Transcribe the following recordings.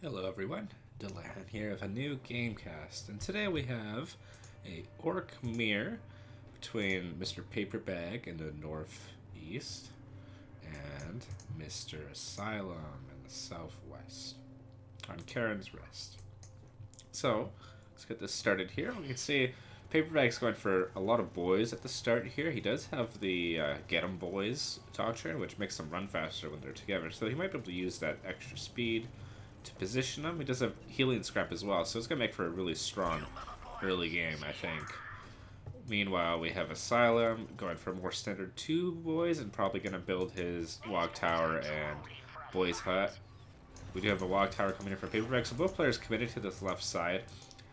Hello everyone, Dullahan here with a new Gamecast, and today we have a orc mirror between Mr. Paperbag in the northeast and Mr. Asylum in the southwest on Charon's Rest. So, let's get this started here. We can see Paperbag's going for a lot of boys at the start here. He does have the Get 'em Boys doctrine, which makes them run faster when they're together, so he might be able to use that extra speed to position him. He does have healing scrap as well, so it's going to make for a really strong early game, I think. Meanwhile, we have Asylum going for more standard 2 boys and probably going to build his log tower and boys hut. We do have a log tower coming in for Paperback, so both players committed to this left side.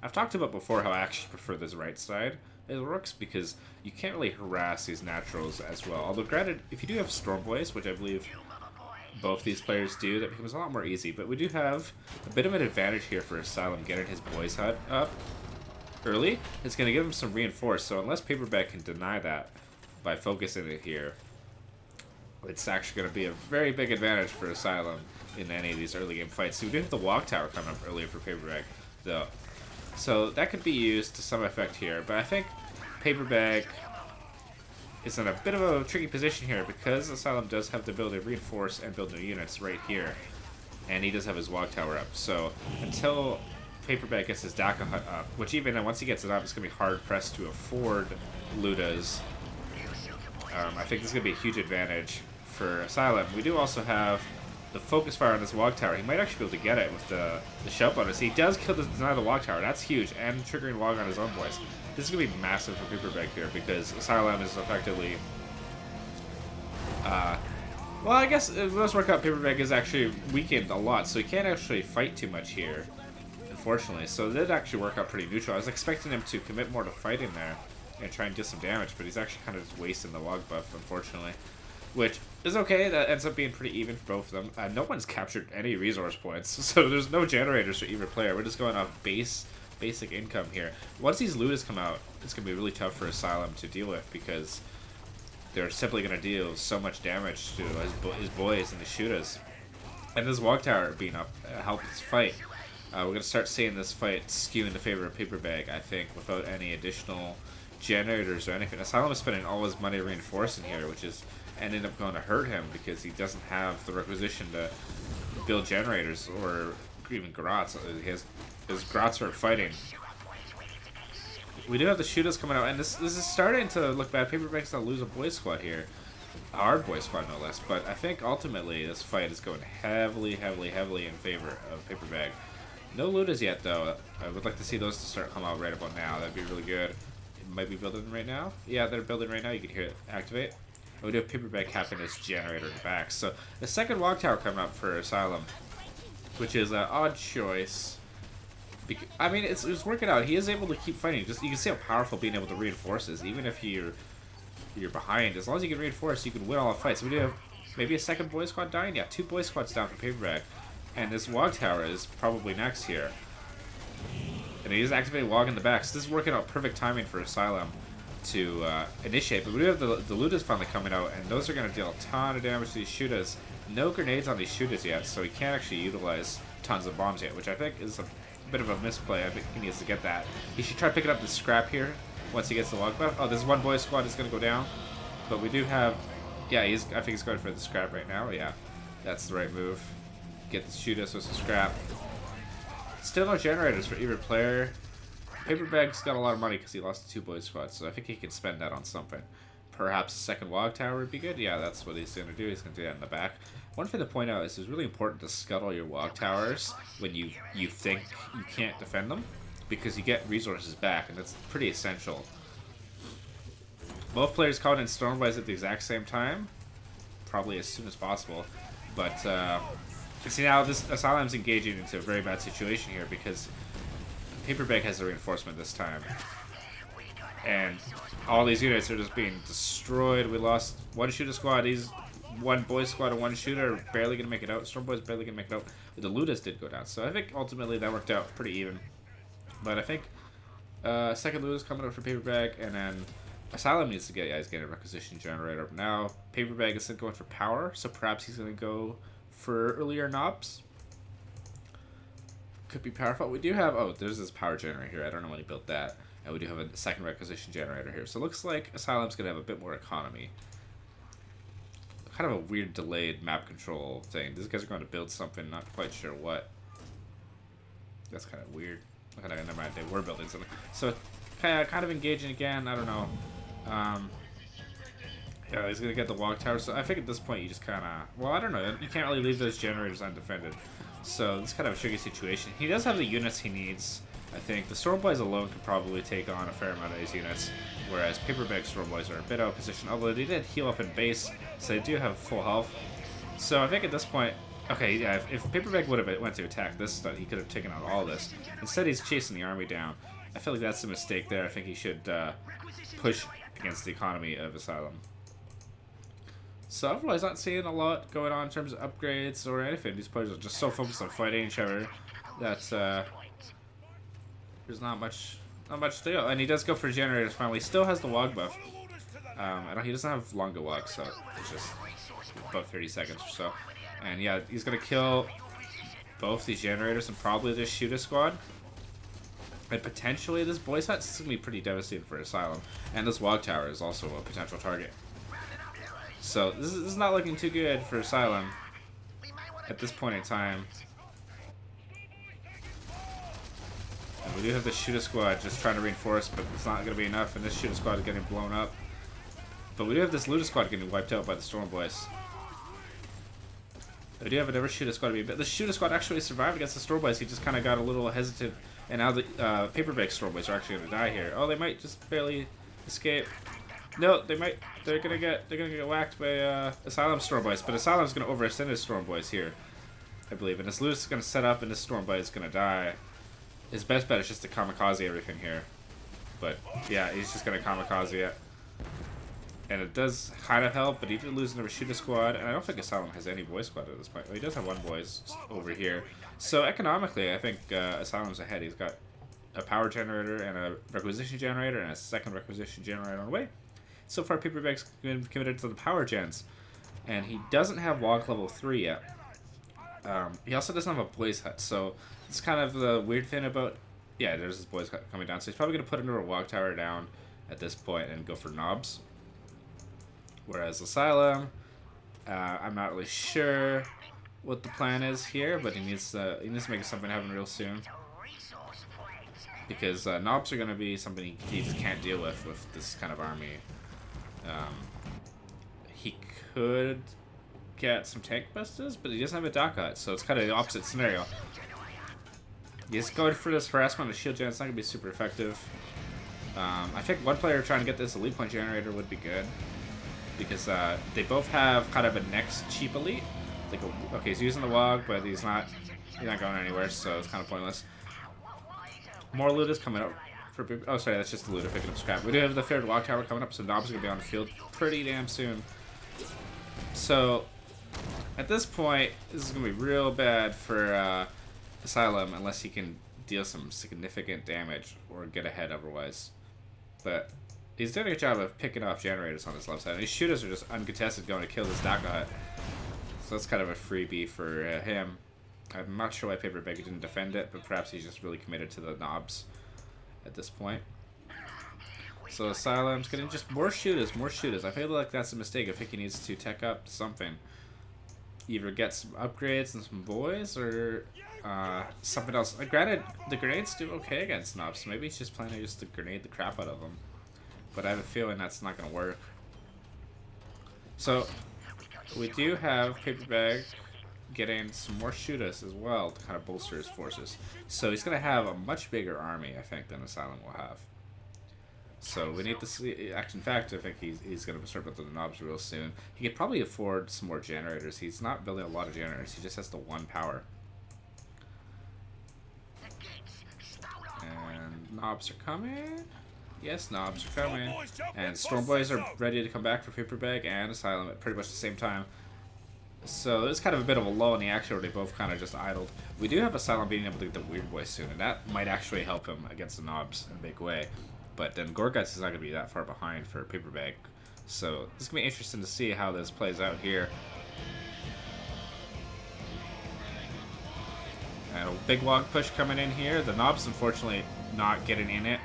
I've talked about before how I actually prefer this right side. It works because you can't really harass these naturals as well. Although granted, if you do have Storm Boys, which I believe both these players do, that becomes a lot more easy. But we do have a bit of an advantage here for Asylum getting his boys hut up early. It's going to give him some reinforce, so unless Paperback can deny that by focusing it here, it's actually going to be a very big advantage for Asylum in any of these early game fights. So we do have the walk tower coming up earlier for Paperback, though. So that could be used to some effect here, but I think Paperbag is in a bit of a tricky position here because Asylum does have the ability to reinforce and build new units right here. And he does have his walk tower up. So until Paperback gets his Daka hut up, which even once he gets it up, it's going to be hard pressed to afford Ludas. I think this is going to be a huge advantage for Asylum. We do also have the focus fire on this walk tower. He might actually be able to get it with the shout bonus. He does deny the walk tower. That's huge. And triggering walk on his own boys. This is going to be massive for Paperback here because Asylum is effectively... well, I guess it does work out. Paperback is actually weakened a lot, so he can't actually fight too much here, unfortunately. So it did actually work out pretty neutral. I was expecting him to commit more to fighting there and try and do some damage, but he's actually kind of just wasting the log buff, unfortunately. Which is okay. That ends up being pretty even for both of them. No one's captured any resource points, so there's no generators for either player. We're just going off basic income here. Once these Ludas come out, it's going to be really tough for Asylum to deal with because they're simply going to deal so much damage to his boys and the shooters. And this walk tower being up helps this fight. We're going to start seeing this fight skew in the favor of Paperbag, I think, without any additional generators or anything. Asylum is spending all his money reinforcing here, which is ended up going to hurt him because he doesn't have the requisition to build generators or even Grots. His Grots are fighting. We do have the shooters coming out, and this is starting to look bad. Paperback's going to lose a boys squad here. A hard boys squad, no less. But I think ultimately this fight is going heavily in favor of Paperbag. No Ludas yet, though. I would like to see those to start coming out right about now. That'd be really good. It might be building right now. Yeah, they're building right now. You can hear it activate. And we do have Paperback having this generator in the back. So the second walk tower coming up for Asylum, which is an odd choice. I mean, it's working out. He is able to keep fighting. Just you can see how powerful being able to reinforce is. Even if you're behind, as long as you can reinforce, you can win all the fights. We do have maybe a second boy squad dying. Yeah, 2 boy squads down for Paperback, and this log tower is probably next here. And he is activating log in the back. So this is working out perfect timing for Asylum to initiate. But we do have the Ludas finally coming out, and those are going to deal a ton of damage to these shooters. No grenades on these shooters yet, so he can't actually utilize tons of bombs yet, which I think is a bit of a misplay. I think he needs to get that. He should try picking up the scrap here once he gets the log buff. Oh, this one boy squad is going to go down, but we do have... Yeah, I think he's going for the scrap right now. Yeah, that's the right move. Get the shooters with some scrap. Still no generators for either player. Paperbag's got a lot of money because he lost the 2 boy squads, so I think he can spend that on something. Perhaps a second log tower would be good. Yeah, that's what he's going to do. He's going to do that in the back. One thing to point out is it's really important to scuttle your log towers when you think you can't defend them, because you get resources back, and that's pretty essential. Both players caught in Stormboys at the exact same time, probably as soon as possible. But see, now this Asylum's engaging into a very bad situation here because Paperbag has the reinforcement this time. And all these units are just being destroyed. We lost 1 shooter squad. He's 1 boy squad and 1 shooter. Barely going to make it out. Stormboy's barely going to make it out. But the Ludas did go down. So I think ultimately that worked out pretty even. But I think second Ludas coming up for Paperbag. And then Asylum needs to get... Yeah, he's getting a requisition generator. Now Paperbag is going for power. So perhaps he's going to go for earlier knobs. could be powerful. We do have, oh, there's this power generator here. I don't know when he built that. And we do have a second requisition generator here. So it looks like Asylum's going to have a bit more economy. Kind of a weird delayed map control thing. These guys are going to build something, not quite sure what. That's kind of weird. Okay, never mind, they were building something. So kind of engaging again, I don't know. Yeah, he's going to get the walk tower. So I think at this point you just kind of, well, I don't know. You can't really leave those generators undefended. So it's kind of a tricky situation. He does have the units he needs, I think. The Storm Boys alone could probably take on a fair amount of these units, whereas Paperbag Storm Boys are a bit out of position, although they did heal up in base, so they do have full health. So I think at this point, okay, yeah, if Paperbag would have went to attack this stuff, he could have taken out all this. Instead, he's chasing the army down. I feel like that's a mistake there. I think he should push against the economy of Asylum. So otherwise, not seeing a lot going on in terms of upgrades or anything. These players are just so focused on fighting each other that there's not much to do. And he does go for generators finally. He still has the Wog buff. He doesn't have longer Wog, so it's just about 30 seconds or so. And yeah, he's gonna kill both these generators and probably just shoot a squad. And potentially this boys hut is gonna be pretty devastating for Asylum. And this Wog tower is also a potential target. So this is not looking too good for Asylum at this point in time. And we do have the shooter squad just trying to reinforce, but it's not going to be enough, and this shooter squad is getting blown up. But we do have this looter squad getting wiped out by the Storm Boys. We do have another shooter squad, but the shooter squad actually survived against the Storm Boys. He just kind of got a little hesitant, and now the Paperbag Storm Boys are actually going to die here. Oh, they might just barely escape. No, they might. They're gonna get whacked by Asylum Storm Boys, but Asylum's gonna overextend his Storm Boys here, I believe. And this Lutis is gonna set up, and this Storm Boy is gonna die. His best bet is just to kamikaze everything here, but yeah, he's just gonna kamikaze it, and it does kind of help. But he did lose another shooter squad, and I don't think Asylum has any boy squad at this point. Well, he does have one boys over here, so economically, I think Asylum's ahead. He's got a power generator and a requisition generator and a second requisition generator on the way. So far, Paperbag's been committed to the power gens, and he doesn't have Wog level 3 yet. He also doesn't have a Blaze Hut, so it's kind of the weird thing about... Yeah, there's this Blaze Hut coming down, so he's probably going to put another Wog Tower down at this point and go for knobs. Whereas Asylum, I'm not really sure what the plan is here, but he needs to make something happen real soon. Because knobs are going to be something he just can't deal with this kind of army. He could get some tank busters, but he doesn't have a Dock Hut, so it's kind of the opposite scenario. He's going for this harassment of shield gen. It's not going to be super effective. I think one player trying to get this elite point generator would be good, because they both have kind of a next cheap elite. Like okay, he's using the Wog, but he's not going anywhere, so it's kind of pointless. More loot is coming up. Oh, sorry, that's just the looter picking up scrap. We do have the third Wog Tower coming up, so Knobs are going to be on the field pretty damn soon. So, at this point, this is going to be real bad for Asylum unless he can deal some significant damage or get ahead otherwise. But he's doing a good job of picking off generators on his left side. And his shooters are just uncontested going to kill this Dock Hut. So that's kind of a freebie for him. I'm not sure why Paperbag didn't defend it, but perhaps he's just really committed to the knobs at this point. So Asylum's getting just more shooters. I feel like that's a mistake. I think he needs to tech up something. Either get some upgrades and some boys, or something else. Granted, the grenades do okay against knobs, so maybe he's just planning just to grenade the crap out of them. But I have a feeling that's not going to work. So we do have Paperbag getting some more shooters as well to kind of bolster his forces. So he's going to have a much bigger army, I think, than Asylum will have. So we need to see... In fact, I think he's going to start building the knobs real soon. He could probably afford some more generators. He's not building a lot of generators. He just has the one power. And knobs are coming. Yes, knobs are coming. And Storm Boys are ready to come back for Paperbag and Asylum at pretty much the same time. So there's kind of a bit of a lull in the action where they both kind of just idled. We do have Asylum being able to get the Weird Boy soon, and that might actually help him against the knobs in a big way. But then Gorkanaut is not going to be that far behind for Paperbag. So it's going to be interesting to see how this plays out here. And big log push coming in here. The knob's unfortunately not getting in it,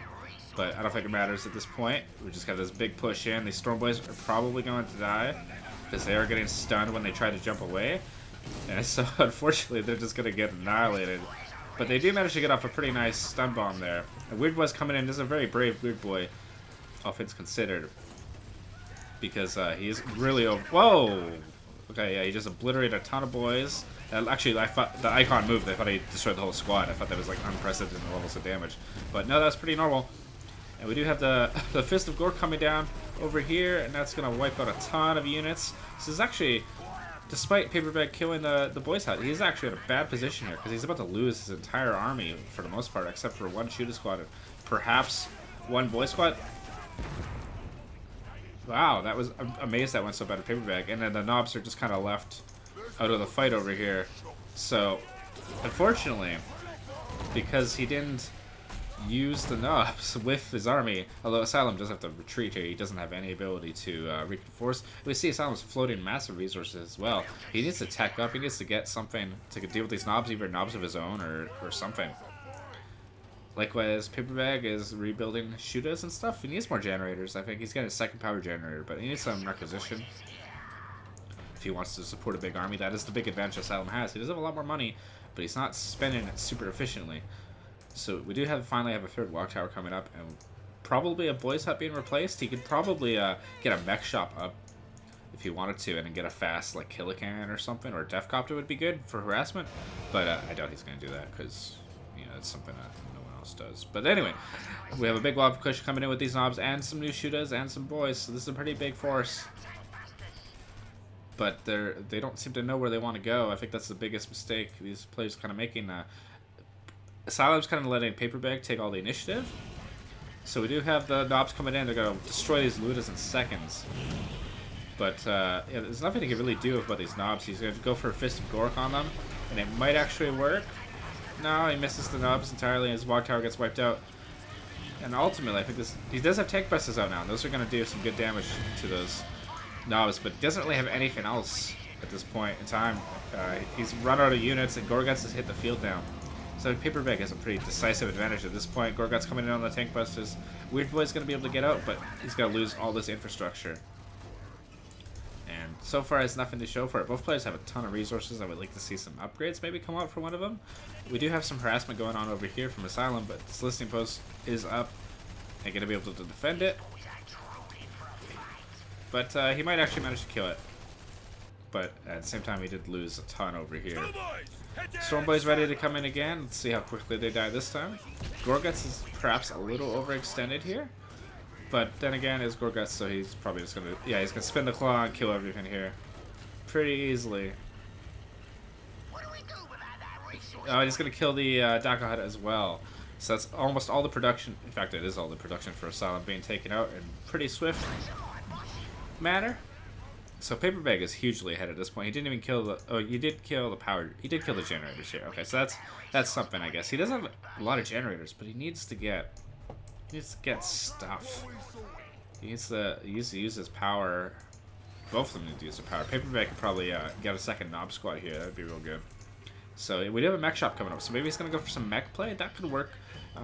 but I don't think it matters at this point. We just got this big push in. These Storm Boys are probably going to die because they are getting stunned when they try to jump away. And so unfortunately they're just going to get annihilated. But they do manage to get off a pretty nice stun bomb there. And Weird Boy's coming in. This is a very brave Weird Boy, all things considered. Because he's really over... Whoa! Okay, yeah, he just obliterated a ton of boys. Actually, I thought the icon moved. I thought he destroyed the whole squad. I thought that was like unprecedented levels of damage. But no, that's pretty normal. And we do have the Fist of Gore coming down over here, and that's going to wipe out a ton of units. This is actually, despite Paperbag killing the boys hut, he's actually in a bad position here because he's about to lose his entire army for the most part, except for one shooter squad and perhaps one boy squad. Wow, that was... I'm amazed that went so bad at Paperbag. And then the knobs are just kind of left out of the fight over here. So, unfortunately, because he didn't use the knobs with his army, although Asylum does have to retreat here, he doesn't have any ability to reinforce. We see Asylum's floating massive resources as well. He needs to tech up, he needs to get something to deal with these knobs, either knobs of his own or something. Likewise, Paperbag is rebuilding shooters and stuff. He needs more generators. I think he's getting a second power generator, but he needs some requisition if he wants to support a big army. That is the big advantage Asylum has. He does have a lot more money, but he's not spending it super efficiently. So we do finally have a third walk tower coming up, and probably a boys hut being replaced. He could probably get a mech shop up if he wanted to, and then get a fast like Killican or something, or a Death Copter would be good for harassment. But I doubt he's going to do that because it's something that no one else does. But anyway, we have a big log push coming in with these knobs and some new shooters and some boys. So this is a pretty big force. But they don't seem to know where they want to go. I think that's the biggest mistake these players kind of making. Asylum's kind of letting Paperbag take all the initiative. So we do have the knobs coming in. They're going to destroy these looters in seconds. But yeah, there's nothing he can really do about these knobs. He's going to go for a Fist of Gork on them. And it might actually work. No, he misses the knobs entirely. His walk tower gets wiped out. And ultimately, I think he does have tank buses out now. And those are going to do some good damage to those knobs. But he doesn't really have anything else at this point in time. He's run out of units, and Gorguts has hit the field down. So Paperbag has a pretty decisive advantage at this point. Gorgut's coming in on the tank busters. Weird Boy's going to be able to get out, but he's going to lose all this infrastructure. And so far, has nothing to show for it. Both players have a ton of resources. I would like to see some upgrades maybe come out for one of them. We do have some harassment going on over here from Asylum, but this listening post is up and going to be able to defend it. But he might actually manage to kill it. But at the same time, he did lose a ton over here. Stormboy's ready to come in again. Let's see how quickly they die this time. Gorguts is perhaps a little overextended here. But then again, it's Gorguts, so he's probably just going to... Yeah, he's going to spin the claw and kill everything here. Pretty easily. Oh, he's going to kill the Daka Hut as well. So that's almost all the production. In fact, it is all the production for Asylum being taken out in pretty swift manner. So Paperbag is hugely ahead at this point. He didn't even kill the... Oh, he did kill the power... He did kill the generators here. Okay, so that's something, I guess. He doesn't have a lot of generators, but he needs to get... He needs to get stuff. He needs to use his power. Both of them need to use their power. Paperbag could probably get a second knob squad here. That would be real good. So we do have a mech shop coming up. So maybe he's going to go for some mech play. That could work.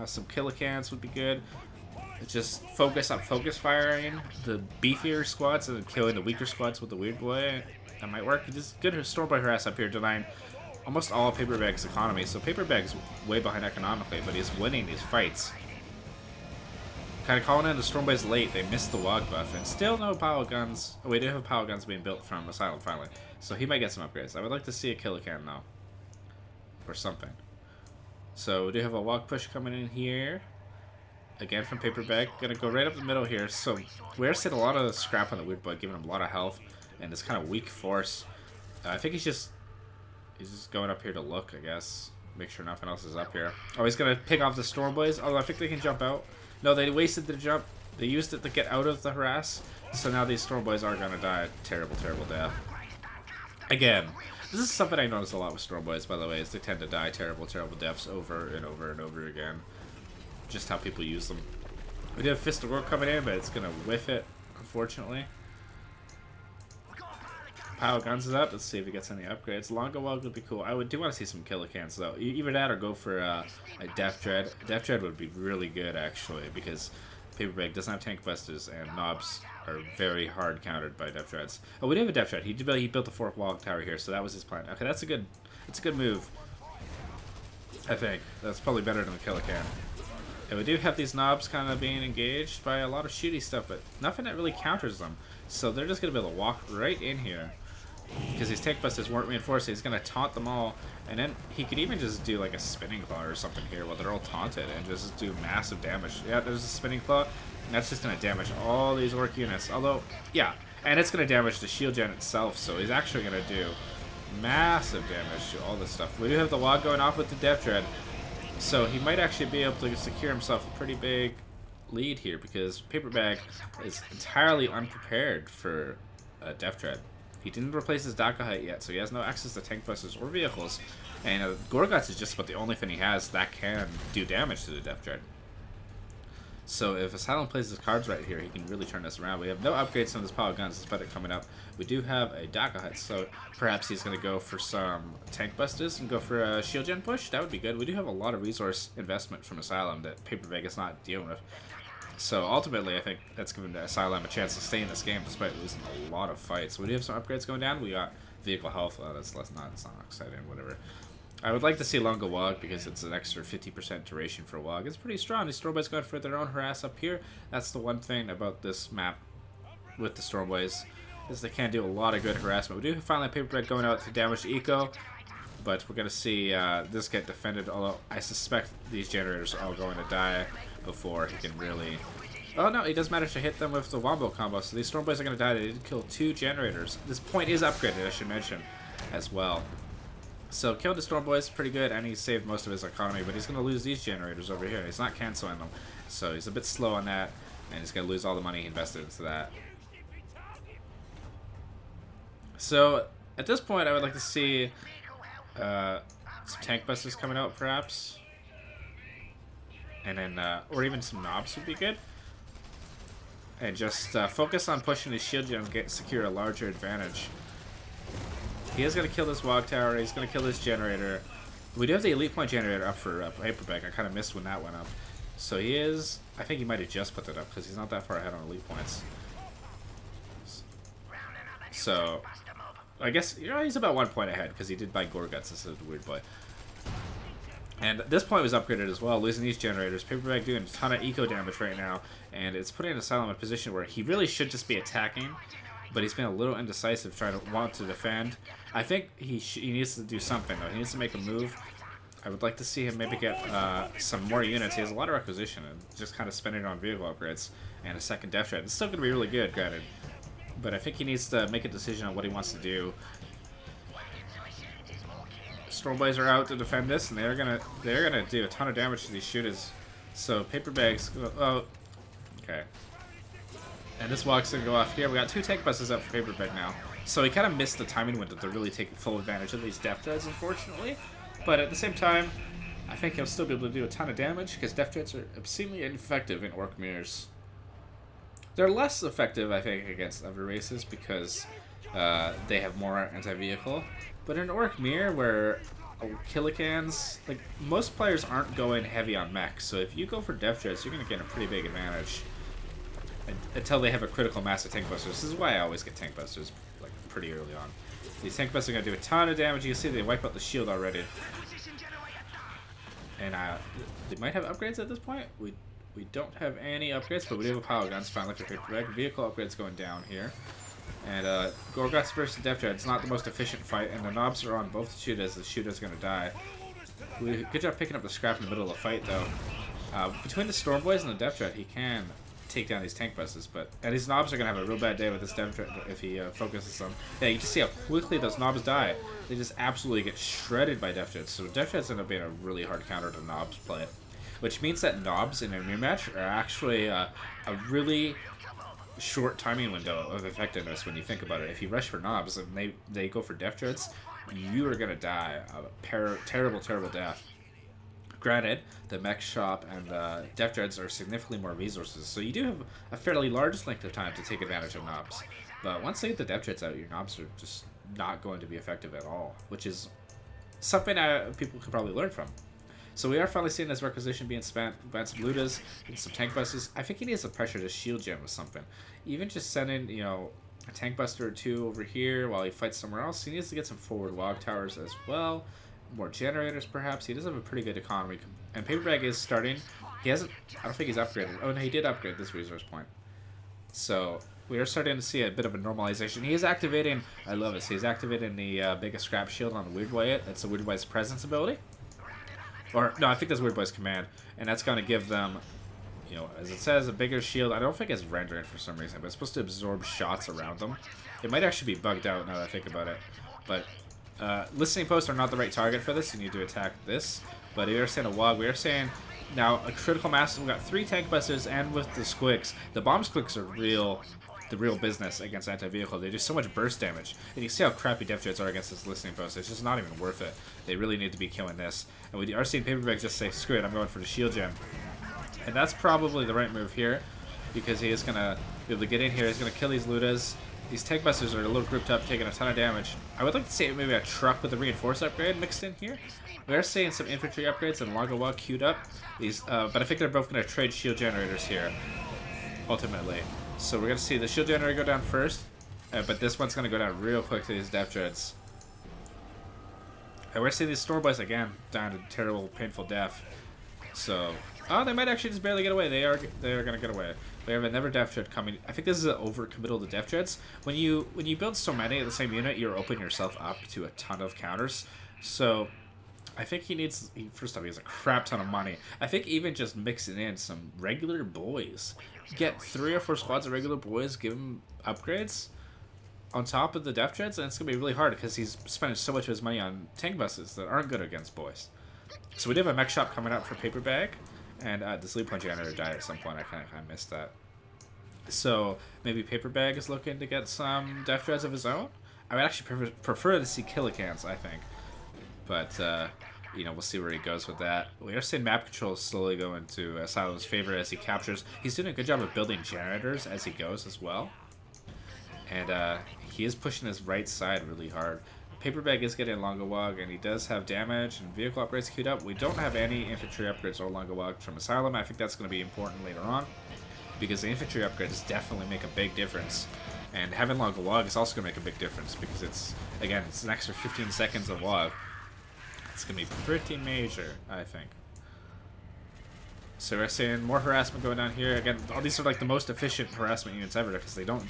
Some Killicans would be good. Just focus on focus firing the beefier squads and then killing the weaker squads with the Weird Boy. That might work. Just good Stormboy harass up here, denying almost all of Paperbag's economy. So Paperbag's way behind economically, but he's winning these fights. Kind of calling in the Stormboys late. They missed the log buff, and still no power guns. Oh, we do have power guns being built from Asylum finally, so he might get some upgrades. I would like to see a Killican though, or something. So we do have a walk push coming in here. Again from Paperbag. Gonna go right up the middle here. So we are seeing a lot of scrap on the Weird Boy, giving him a lot of health, and this kind of weak force. I think he's just going up here to look, I guess. Make sure nothing else is up here. Oh, he's gonna pick off the Stormboys. Although I think they can jump out. No, they wasted the jump. They used it to get out of the harass. So now these Stormboys are gonna die. Terrible, terrible death. Again, this is something I notice a lot with Stormboys, by the way, is they tend to die terrible, terrible deaths over and over and over again. Just how people use them. We do have Fist of War coming in, but it's gonna whiff it, unfortunately. Power Guns is up. Let's see if he gets any upgrades. Longer Wog would be cool. I do want to see some killer cans though. Either that or go for a Death Dread. Death Dread would be really good actually because Paperbag doesn't have tank busters and knobs are very hard countered by Death Dreads. Oh, we do have a Death Dread. He built a 4th Wog Tower here, so that was his plan. Okay, that's a good move. I think that's probably better than the killer can. And we do have these knobs kind of being engaged by a lot of shooty stuff, but nothing that really counters them. So they're just going to be able to walk right in here. Because these tank busters weren't reinforced, he's going to taunt them all. And then he could even just do like a spinning claw or something here while they're all taunted and just do massive damage. Yeah, there's a spinning claw. And that's just going to damage all these orc units. Although, yeah, and it's going to damage the shield gen itself. So he's actually going to do massive damage to all this stuff. We do have the Wog going off with the Death Dread. So he might actually be able to secure himself a pretty big lead here because Paperbag is entirely unprepared for Death Dread. He didn't replace his Dullahite yet, so he has no access to tank busters or vehicles. And Gorkanaut is just about the only thing he has that can do damage to the Death Dread. So if Asylum plays his cards right here, he can really turn this around. We have no upgrades on his power guns despite it coming up. We do have a Dullahite, so perhaps he's going to go for some tank busters and go for a shield gen push. That would be good. We do have a lot of resource investment from Asylum that Paperbag is not dealing with. So ultimately, I think that's given Asylum a chance to stay in this game despite losing a lot of fights. We do have some upgrades going down. We got vehicle health. That's not exciting, whatever. I would like to see longer Wog because it's an extra 50% duration for Wog. It's pretty strong. These Stormboys going for their own harass up here. That's the one thing about this map with the Stormboys is they can do a lot of good harassment. We do finally have Paperbag going out to damage the eco, but we're going to see this get defended, although I suspect these generators are all going to die before he can really... Oh no, he does manage to hit them with the Wombo combo, so these Stormboys are going to die. They did kill 2 generators. This point is upgraded, I should mention, as well. So killed the Stormboys pretty good, and he saved most of his economy, but he's going to lose these generators over here. He's not canceling them, so he's a bit slow on that, and he's going to lose all the money he invested into that. So at this point, I would like to see some tank busters coming out, perhaps, and then or even some knobs would be good. And just focus on pushing his shield gen and secure a larger advantage. He is going to kill this Wog Tower. He's going to kill this generator. We do have the elite point generator up for Paperbag. I kind of missed when that went up. So he is... I think he might have just put that up because he's not that far ahead on elite points. So I guess he's about 1 point ahead because he did buy Gorguts. This is a weird boy. And this point was upgraded as well, losing these generators. Paperbag doing a ton of eco damage right now, and it's putting Asylum in a position where he really should just be attacking, but he's been a little indecisive, trying to want to defend. I think he needs to do something, though. He needs to make a move. I would like to see him maybe get some more units. He has a lot of requisition, and just kind of spending it on vehicle upgrades and a second Death Dread. It's still going to be really good, granted, but I think he needs to make a decision on what he wants to do. Stormboys are out to defend this, and they're gonna do a ton of damage to these shooters. So Paperbag's okay. And this Wog's gonna go off here. We got 2 tank buses up for Paperbag now. So he kind of missed the timing window to really take full advantage of these Death Dreads, unfortunately. But at the same time, I think he'll still be able to do a ton of damage because Death Dreads are obscenely ineffective in Orc Mirrors. They're less effective, I think, against other races because they have more anti-vehicle. But in Orc Mirror, where Killicans, like, most players aren't going heavy on mechs, so if you go for Death Dreads, you're going to get a pretty big advantage until they have a critical mass of tank busters. This is why I always get tank busters, like, pretty early on. These tank busters are going to do a ton of damage. You can see they wipe out the shield already. And they might have upgrades at this point. We don't have any upgrades, but we do have a power guns finally for Paperbag. Vehicle upgrades going down here. And Gorguts versus Death Dread, it's not the most efficient fight, and the knobs are on both shooters. The shooter's going to die. Good job picking up the scrap in the middle of the fight, though. Between the Stormboys and the Death Dread, he can take down these tank buses, and his knobs are going to have a real bad day with this Death Dread if he focuses on... Yeah, you can see how quickly those knobs die. They just absolutely get shredded by Death Dreads, so Death Dreads end up being a really hard counter to knobs play. Which means that knobs in a mirror match are actually a really short timing window of effectiveness when you think about it. If you rush for knobs and they go for Death Dreads, you are going to die a terrible, terrible death. Granted, the mech shop and Death Dreads are significantly more resources, so you do have a fairly large length of time to take advantage of knobs. But once they get the Death Dreads out, your knobs are just not going to be effective at all, which is something people could probably learn from. So we are finally seeing this requisition being spent. We've some Ludas and some tank busters. I think he needs the pressure to shield gem with something. Even just sending, you know, a tank buster or two over here while he fights somewhere else. He needs to get some forward log towers as well. More generators, perhaps. He does have a pretty good economy. And Paperbag is starting. He hasn't... I don't think he's upgraded. Oh, no, he did upgrade this resource point. So we are starting to see a bit of a normalization. He is activating... I love this. He's activating the biggest scrap shield on the Weird Boy. That's the Weird Boy's presence ability. Or, no, I think that's Weird Boy's command. And that's going to give them, you know, as it says, a bigger shield. I don't think it's rendering for some reason, but it's supposed to absorb shots around them. It might actually be bugged out now that I think about it. But listening posts are not the right target for this. You need to attack this. But we are saying a WOG. We are saying now a critical mass. We've got 3 tank busters, and with the squicks. The bomb squicks are the real business against anti-vehicle. They do so much burst damage. And you see how crappy def jets are against this listening post. It's just not even worth it. They really need to be killing this. And we are seeing Paperbag just say, screw it, I'm going for the shield gem. And that's probably the right move here, because he is going to be able to get in here. He's going to kill these Ludas. These tank busters are a little grouped up, taking a ton of damage. I would like to see maybe a truck with a reinforced upgrade mixed in here. We are seeing some infantry upgrades and Longo Walk queued up. But I think they're both going to trade shield generators here, ultimately. So we're going to see the shield generator go down first, but this one's going to go down real quick to these def dreads. And we're seeing these Storm Boys again down to terrible, painful death. So, oh, they might actually just barely get away. They are going to get away. We have another def dread coming. I think this is an overcommittal to def dreads. When you build so many of the same unit, you're opening yourself up to a ton of counters. So I think first off, he has a crap ton of money. I think even just mixing in some regular boys, get 3 or 4 squads of regular boys, give him upgrades on top of the def dreads, and it's going to be really hard because he's spending so much of his money on tank buses that aren't good against boys. So we do have a mech shop coming up for Paperbag, and the sleep point generator died at some point. I kind of missed that. So maybe Paperbag is looking to get some def dreads of his own. I would actually prefer to see Killicans, I think. But, you know, we'll see where he goes with that. We are seeing map control slowly go into Asylum's favor as he captures. He's doing a good job of building generators as he goes as well. And he is pushing his right side really hard. Paperbag is getting Longo Wog, and he does have damage and vehicle upgrades queued up. We don't have any infantry upgrades or Longo Wog from Asylum. I think that's going to be important later on, because the infantry upgrades definitely make a big difference. And having Longo Wog is also going to make a big difference, because it's an extra 15 seconds of Wog. It's going to be pretty major, I think. So we're seeing more harassment going down here. Again, all these are like the most efficient harassment units ever, because they only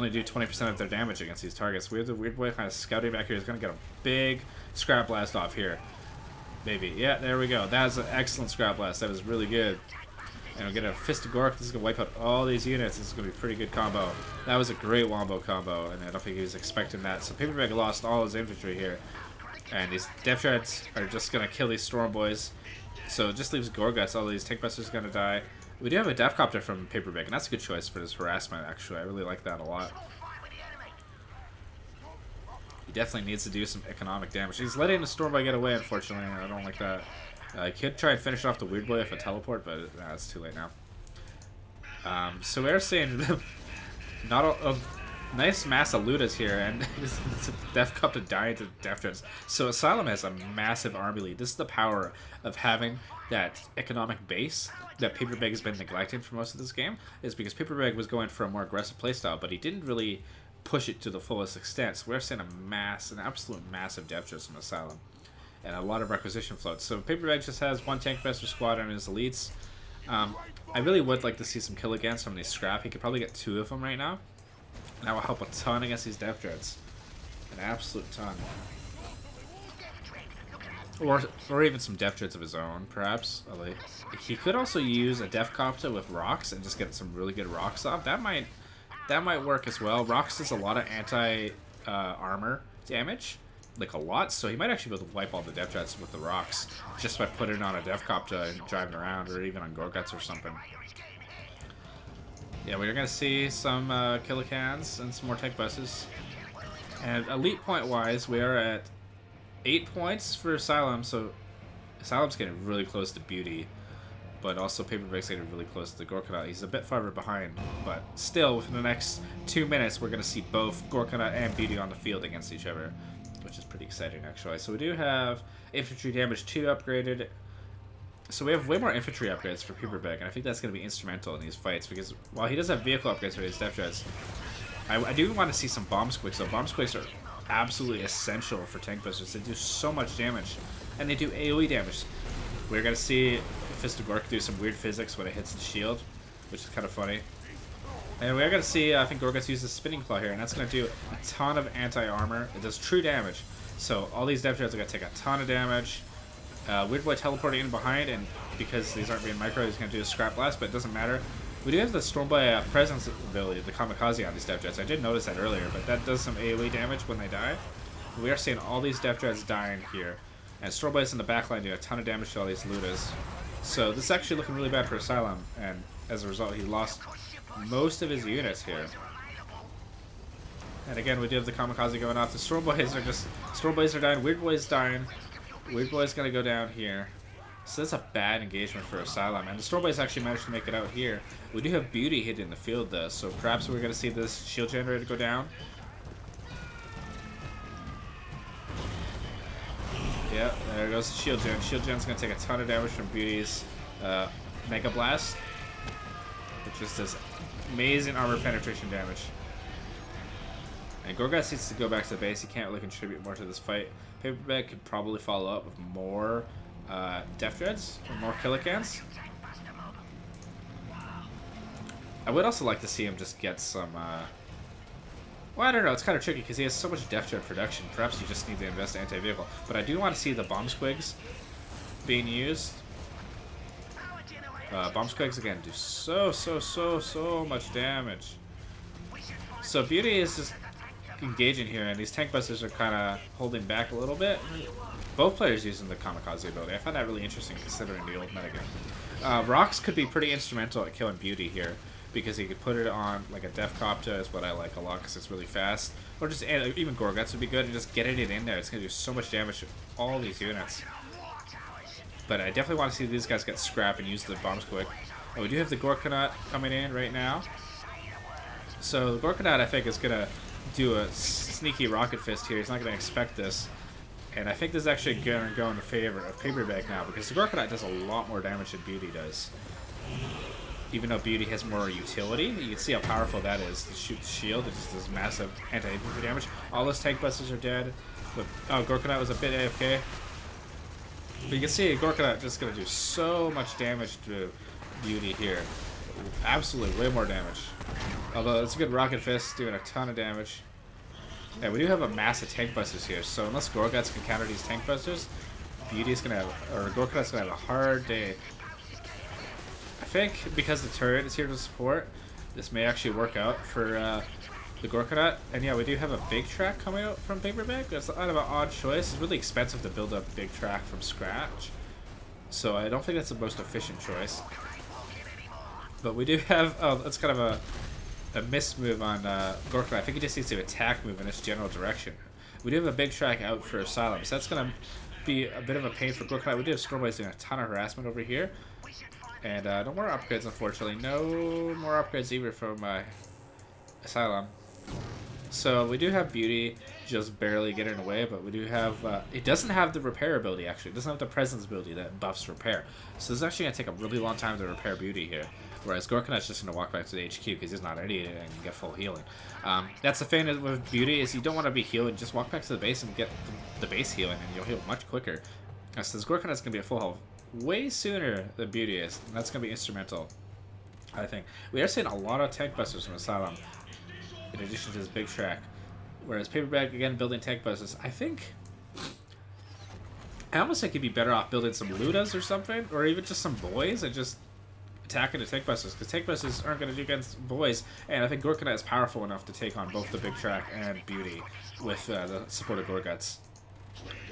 do 20% of their damage against these targets. We have the Weird Boy kind of scouting back here. He's going to get a big scrap blast off here. Maybe. Yeah, there we go. That was an excellent scrap blast. That was really good. And we'll get a Fist of Gork. This is going to wipe out all these units. This is going to be a pretty good combo. That was a great wombo combo, and I don't think he was expecting that. So Paperbag lost all his infantry here. And these def dreads are just going to kill these Storm Boys. So it just leaves Gorguts. All these tank busters are going to die. We do have a def copter from Paperbag, and that's a good choice for this harassment, actually. I really like that a lot. He definitely needs to do some economic damage. He's letting the Storm Boy get away, unfortunately. I don't like that. I could try and finish off the Weird Boy with a teleport, but it's too late now. So we're seeing not a nice mass of Ludas here, and Def Cup to die to Def Dreads. So Asylum has a massive army lead. This is the power of having that economic base that Paperbag has been neglecting for most of this game, is because Paperbag was going for a more aggressive playstyle, but he didn't really push it to the fullest extent. So we're seeing an absolute massive Def Dreads from Asylum, and a lot of requisition floats. So Paperbag just has 1 tank buster squad on his elites. I really would like to see some kill against from these scrap. He could probably get 2 of them right now. And that will help a ton against these Def Dreads. An absolute ton. Or even some Def Dreads of his own, perhaps. He could also use a Def Copter with rocks and just get some really good rocks off. That might work as well. Rocks does a lot of anti-armor damage. Like a lot, so he might actually be able to wipe all the Def Dreads with the rocks just by putting on a Def Copter and driving around, or even on Gorguts or something. Yeah, we're going to see some Killicans and some more tank buses. And elite point-wise, we are at 8 points for Asylum, so Asylum's getting really close to beauty. but also Paperbag's getting really close to the Gorkanaut. He's a bit farther behind, but still, within the next 2 minutes, we're going to see both Gorkanaut and Beauty on the field against each other, which is pretty exciting, actually. So we do have infantry damage 2 upgraded. So we have way more infantry upgrades for Paperbag, and I think that's going to be instrumental in these fights, because while he does have vehicle upgrades for his Death Dreads, I do want to see some Bomb Squigs. So Bomb Squigs are absolutely essential for Tank Busters. They do so much damage, and they do AoE damage. We're going to see Fist of Gork do some weird physics when it hits the shield, which is kind of funny. And we're going to see, I think Gorkanaut uses Spinning Claw here, and that's going to do a ton of anti-armor. It does true damage. So all these Death Dreads are going to take a ton of damage. Weird Boy teleporting in behind, and because these aren't being micro, he's going to do a Scrap Blast, but it doesn't matter. We do have the Stormboy Presence ability, the Kamikaze on these Death Dreads. I did notice that earlier, but that does some AoE damage when they die. We are seeing all these Death Dreads dying here. And Stormboy's in the backline doing a ton of damage to all these Ludas. So this is actually looking really bad for Asylum, and as a result, he lost most of his units here. And again, we do have the Kamikaze going off. The Stormboys are dying. Weird Boy's dying. Weird Boy's gonna go down here. So that's a bad engagement for Asylum. And the Stormboys actually managed to make it out here. We do have Beauty hidden in the field though, so perhaps we're gonna see this shield generator go down. Yeah, there goes the Shield Gen. Shield Gen's gonna take a ton of damage from Beauty's Mega Blast, which just does amazing armor penetration damage. And Gorkanaut needs to go back to the base. He can't really contribute more to this fight. Paperbag could probably follow up with more Death Dreads or more Killicans. I would also like to see him just get some. Well, I don't know. It's kind of tricky because he has so much Death Dread production. Perhaps you just need to invest in anti-vehicle. But I do want to see the Bomb Squigs being used. Bomb Squigs again do so much damage. So Beauty is just engaging here, and these Tank Busters are kind of holding back a little bit. Both players using the Kamikaze ability. I find that really interesting considering the old metagame. Rocks could be pretty instrumental at killing Beauty here, because he could put it on like a Def Copta is what I like a lot because it's really fast. Or just even Gorguts would be good, and just getting it in there. It's going to do so much damage to all these units. But I definitely want to see these guys get scrap and use the Bomb Squig. And we do have the Gorkanaut coming in right now. So the Gorkanaut, I think, is going to do a sneaky Rocket Fist here. He's not going to expect this. And I think this is actually going to go in favor of Paperbag now, because the Gorkanaut does a lot more damage than Beauty does. Even though Beauty has more utility, you can see how powerful that is to shoot the shield. It just does massive anti-infantry damage. All those Tank Busters are dead. But, oh, Gorkanaut was a bit AFK. But you can see Gorkanaut just going to do so much damage to Beauty here. Absolutely, way more damage. Although it's a good Rocket Fist, doing a ton of damage. Yeah, we do have a massive Tank Busters here, so unless Gorguts can counter these Tank Busters, Beauty's going to have, or Gorkanaut's going to have a hard day. I think because the turret is here to support, this may actually work out for the Gorkanaut. And yeah, we do have a big track coming out from Paperbag. That's kind of an odd choice. It's really expensive to build a big track from scratch, so I don't think that's the most efficient choice. But we do have, oh, that's kind of a miss move on Gorkanaut. I think he just needs to attack move in this general direction. We do have a big track out for Asylum, so that's going to be a bit of a pain for Gorkanaut. We do have Stormboys doing a ton of harassment over here. And no more upgrades, unfortunately. No more upgrades either from Asylum. So we do have Beauty just barely getting away, but we do have... it doesn't have the repair ability, actually. It doesn't have the presence ability that buffs repair. So this is actually going to take a really long time to repair Beauty here. Whereas Gorkanaut's just going to walk back to the HQ because he's not an idiot and get full healing. That's the thing with Beauty, is you don't want to be healing. Just walk back to the base and get the base healing, and you'll heal much quicker. So this Gorkanaut's going to be a full health way sooner than Beauty is, and that's going to be instrumental, I think. We are seeing a lot of Tank Busters from Asylum, in addition to this big track. Whereas Paperbag, again, building Tank Busters, I think... I almost think he'd be better off building some Ludas or something, or even just some boys, and just attacking the Tank Busters, because Tank Busters aren't going to do against boys, and I think Gorkanaut is powerful enough to take on both the big track and Beauty with the support of Gorguts.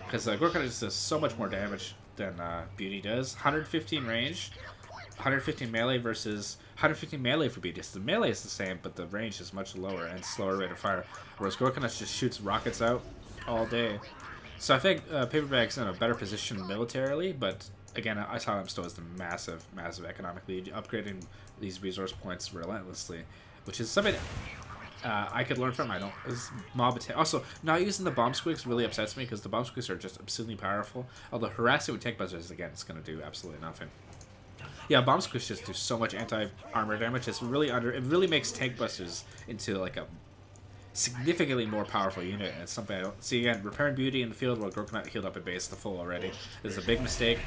Because Gorkanaut just does so much more damage than Beauty does. 115 range, 115 melee versus 115 melee for Beauty. So the melee is the same, but the range is much lower and slower rate of fire. Whereas Gorkanaut just shoots rockets out all day. So I think Paperbag's in a better position militarily, but again, Asylum still has the massive, massive economic lead, upgrading these resource points relentlessly, which is something I could learn from. I don't. Mob attack. Also, not using the bomb squeaks really upsets me because the bomb squeaks are just obscenely powerful. Although harassing with tank busters, again, it's going to do absolutely nothing. Yeah, bomb squeaks just do so much anti-armor damage. It's really It really makes tank busters into like a significantly more powerful unit, and it's something I don't see. Again, repairing beauty in the field while Gorkanaut healed up at base to full already is a big mistake.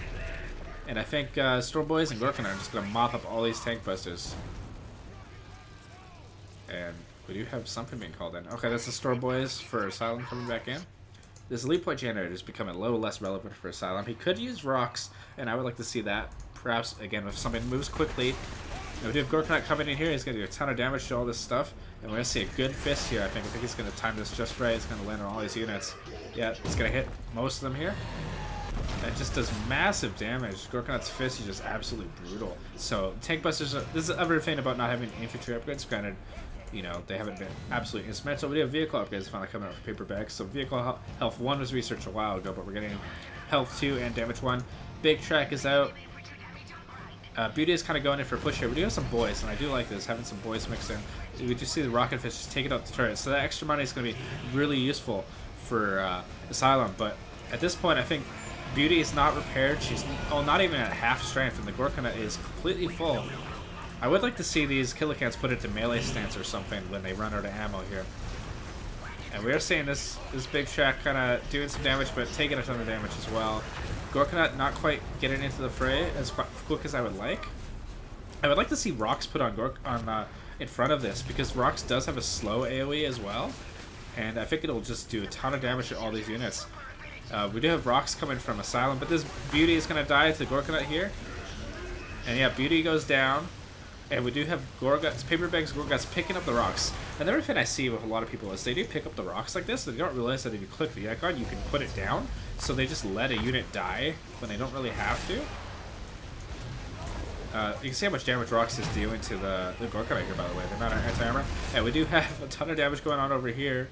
And I think Storm Boys and Gorkanaut are just going to mop up all these tank busters. And we do have something being called in. Okay, that's the Storm Boys for Asylum coming back in. This elite point generator is becoming a little less relevant for Asylum. He could use rocks, and I would like to see that. Perhaps, again, if something moves quickly. Now, we do have Gorkanaut coming in here. He's going to do a ton of damage to all this stuff. And we're going to see a good fist here, I think. I think he's going to time this just right. He's going to land on all these units. Yeah, he's going to hit most of them here. That just does massive damage. Gorkanaut's fist is just absolutely brutal. So, tank busters, this is another thing about not having infantry upgrades. Granted, you know, they haven't been absolutely instrumental. We do have vehicle upgrades finally coming out for Paperback. So, vehicle health 1 was researched a while ago, but we're getting health 2 and damage 1. Big track is out. Beauty is kind of going in for a push here. We do have some boys, and I do like this, having some boys mixed in. We do see the rocket fish just take it out the turret, so that extra money is going to be really useful for Asylum. But at this point, I think Beauty is not repaired. She's not even at half strength, and the Gorkanaut is completely full. I would like to see these killicans put into melee stance or something when they run out of ammo here. And we are seeing this big track kind of doing some damage, but taking a ton of damage as well. Gorkanaut not quite getting into the fray as quick as I would like. I would like to see rocks put on in front of this, because rocks does have a slow AoE as well, and I think it'll just do a ton of damage to all these units. We do have rocks coming from Asylum, but this Beauty is going to die to Gorkanaut here. And yeah, Beauty goes down. And we do have Paperbag's Gorkanaut's picking up the rocks. And the other thing I see with a lot of people is they do pick up the rocks like this. They don't realize that if you click the icon, you can put it down. So they just let a unit die when they don't really have to. You can see how much damage rocks is doing to the Gorkanaut here, by the way. The amount of anti-armor. And we do have a ton of damage going on over here.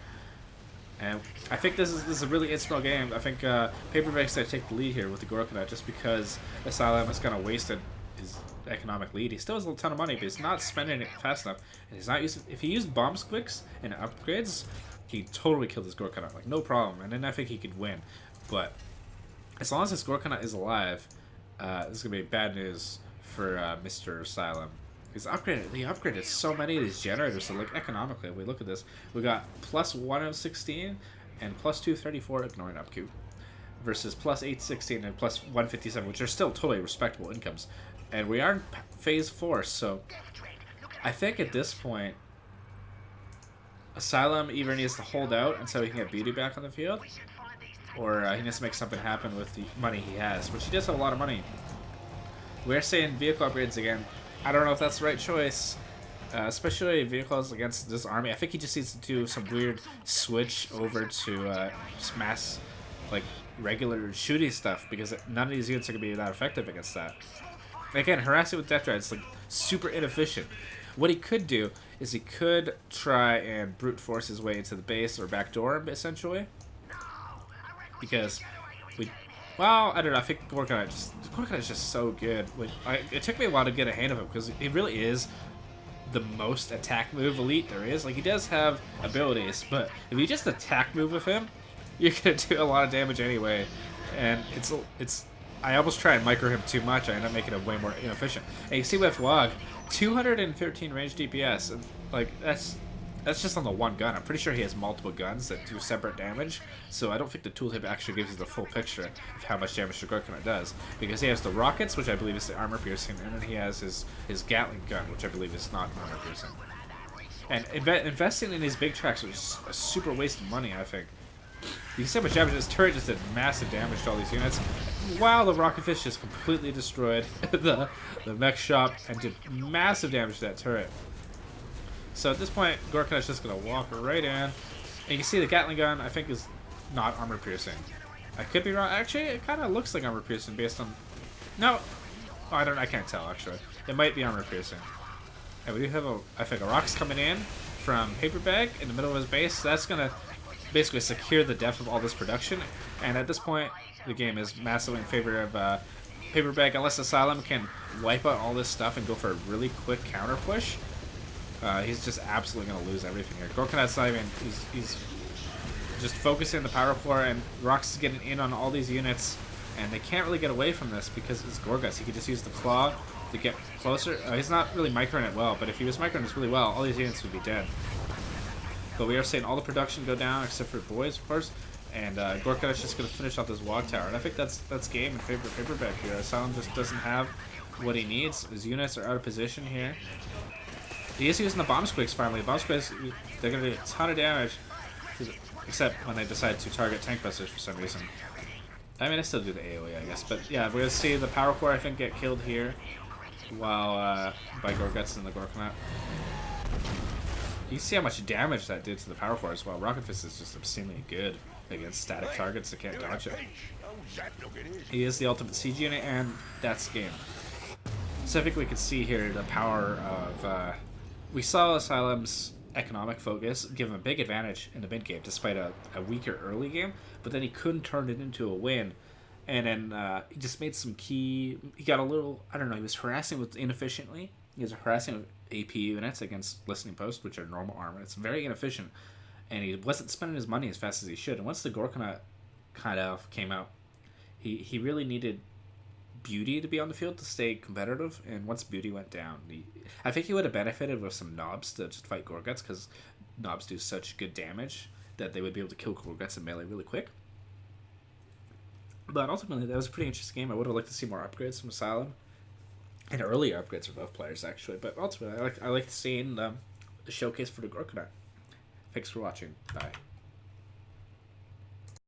And I think this is a really instrumental game. I think Paperbag's going to take the lead here with the Gorkanaut, just because Asylum has kind of wasted his economic lead. He still has a ton of money, but he's not spending it fast enough. And he's not using. If he used bomb squicks and upgrades, he totally killed his Gorkanaut, like no problem. And then I think he could win. But as long as this Gorkanaut is alive, this is gonna be bad news for Mr. Asylum. He's upgraded. He upgraded so many of these generators. So like economically, if we look at this, we got plus 1 of 16 and plus 234 ignoring upkeep, versus plus 816 and plus 157, which are still totally respectable incomes. And we are in phase 4, so I think at this point, Asylum either needs to hold out until he can get Beauty back on the field, or he needs to make something happen with the money he has, which he does have a lot of money. We're saying vehicle upgrades again. I don't know if that's the right choice, especially vehicles against this army. I think he just needs to do some weird switch over to just mass, like, regular shooting stuff, because none of these units are going to be that effective against that. Again, harassing with Death Drive is like super inefficient. What he could do is he could try and brute force his way into the base or backdoor him, essentially. Because well, I don't know. I think Gorkanaut is just so good. It took me a while to get a hand of him, because he really is the most attack move elite there is. Like, he does have abilities, but if you just attack move with him, you're gonna do a lot of damage anyway. And it's I almost try and micro him too much. I end up making him way more inefficient. And you see with Wog, 213 range DPS, and like that's just on the one gun. I'm pretty sure he has multiple guns that do separate damage, so I don't think the tooltip actually gives you the full picture of how much damage the Gorkanaut does, because he has the rockets, which I believe is the armor piercing, and then he has his Gatling gun, which I believe is not armor piercing. And investing in these big tracks is a super waste of money, I think. You can see how much damage this turret just did massive damage to all these units. Wow, the rocket fish just completely destroyed the mech shop and did massive damage to that turret. So at this point, Gorkanaut's just going to walk right in. And you can see the Gatling gun, I think, is not armor piercing. I could be wrong. Actually, it kind of looks like armor piercing based on... No. Oh, I can't tell, actually. It might be armor piercing. And we do have, I think, a rock's coming in from Paperbag in the middle of his base. So that's going to basically secure the depth of all this production. And at this point, the game is massively in favor of Paperbag, unless Asylum can wipe out all this stuff and go for a really quick counter push. He's just absolutely going to lose everything here. Gorkanaut's not even... He's just focusing the power core, and Rox is getting in on all these units, and they can't really get away from this because it's Gorgas. He could just use the claw to get closer. He's not really microing it well, but if he was microing this really well, all these units would be dead. But we are seeing all the production go down, except for boys, of course, and Gorkanaut's just going to finish off this walk tower, and I think that's game in favor of Paperback here. Asylum just doesn't have what he needs. His units are out of position here. He is using the bomb squeaks finally. Bomb squeaks, they're going to do a ton of damage, except when they decide to target tank busters for some reason. I mean, I still do the AoE, I guess, but yeah, we're going to see the power core, I think, get killed here, while by Gorguts and the Gorkanaut. You see how much damage that did to the power core as well. Rocket Fist is just obscenely good against static targets that can't dodge it. He is the ultimate siege unit, and that's game. So I think we can see here the power of... we saw Asylum's economic focus give him a big advantage in the mid game, despite a weaker early game, but then he couldn't turn it into a win. And then he just made some key... He got a little... I don't know, he was harassing with inefficiently. He was harassing with AP units against listening posts, which are normal armor. It's very inefficient, and he wasn't spending his money as fast as he should. And once the Gorkanaut kind of came out, he really needed Beauty to be on the field to stay competitive, and once Beauty went down, I think he would have benefited with some Knobs to just fight Gorguts, because Knobs do such good damage that they would be able to kill Gorguts in melee really quick. But ultimately, that was a pretty interesting game. I would have liked to see more upgrades from Asylum, and earlier upgrades for both players, actually. But ultimately, I like seeing the showcase for the Gorkanaut. Thanks for watching. Bye.